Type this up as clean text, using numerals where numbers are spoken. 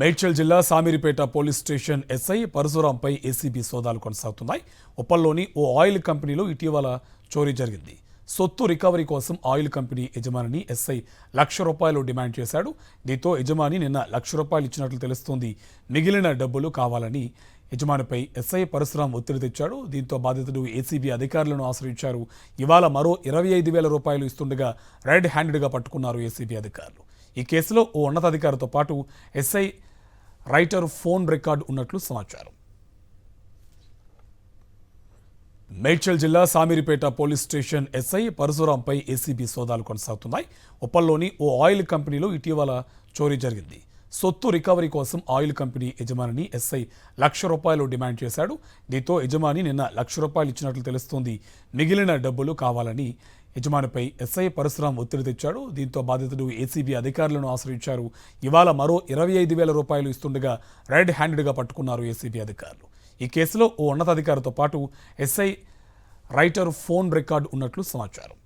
మేడ్చల్ జిల్లా సామీరిపేట police station SI పరశురాంపై ACB సోదాలు కొనసాగుతున్నాయి. ఉప్పల్లోని ఓ ఆయిల్ కంపెనీలో ఇటీవల చోరీ జరిగింది. సొత్తు రికవరీ కోసం ఆయిల్ కంపెనీ యజమానిని ఎస్ఐ ₹1,00,000 డిమాండ్ చేశాడు. దీంతో యజమాని నిన్న ₹1,00,000 ఇచ్చినట్లు తెలుస్తోంది. మిగిలిన డబ్బులు కావాలని యజమానిపై ఎస్ఐ పరశురాం ఒత్తిడి తెచ్చాడు. దీంతో బాధితుడు ఏసీబీ అధికారులను ఆశ్రయించారు. ఇవాళ మరో ₹25,000 ఇస్తుండగా రెడ్ హ్యాండెడ్గా పట్టుకున్నారు ఏసీబీ అధికారులు. ఈ కేసులో ఓ ఉన్నతాధికారితో పాటు ఎస్ఐ రైటర్ ఫోన్ రికార్డు ఉన్నట్లు సమాచారం. మేడ్చల్ జిల్లా సామీరిపేట పోలీస్ స్టేషన్ ఎస్ఐ పరశురాంపై ఏసీబీ సోదాలు కొనసాగుతున్నాయి. ఉప్పల్లోని ఓ ఆయిల్ కంపెనీలో ఇటీవల చోరీ జరిగింది. సొత్తు రికవరీ కోసం ఆయిల్ కంపెనీ యజమానిని ఎస్ఐ ₹1,00,000 డిమాండ్ చేశాడు. దీంతో యజమాని నిన్న ₹1,00,000 ఇచ్చినట్లు తెలుస్తోంది. మిగిలిన డబ్బులు కావాలని యజమానిపై ఎస్ఐ పరశురాం ఒత్తిడి తెచ్చాడు. దీంతో బాధితుడు ఏసీబీ అధికారులను ఆశ్రయించారు. ఇవాళ మరో ₹25,000 ఇస్తుండగా రెడ్ హ్యాండెడ్గా పట్టుకున్నారు ఏసీబీ అధికారులు. ఈ కేసులో ఓ ఉన్నతాధికారితో పాటు ఎస్ఐ రైటర్ ఫోన్ రికార్డు ఉన్నట్లు సమాచారం.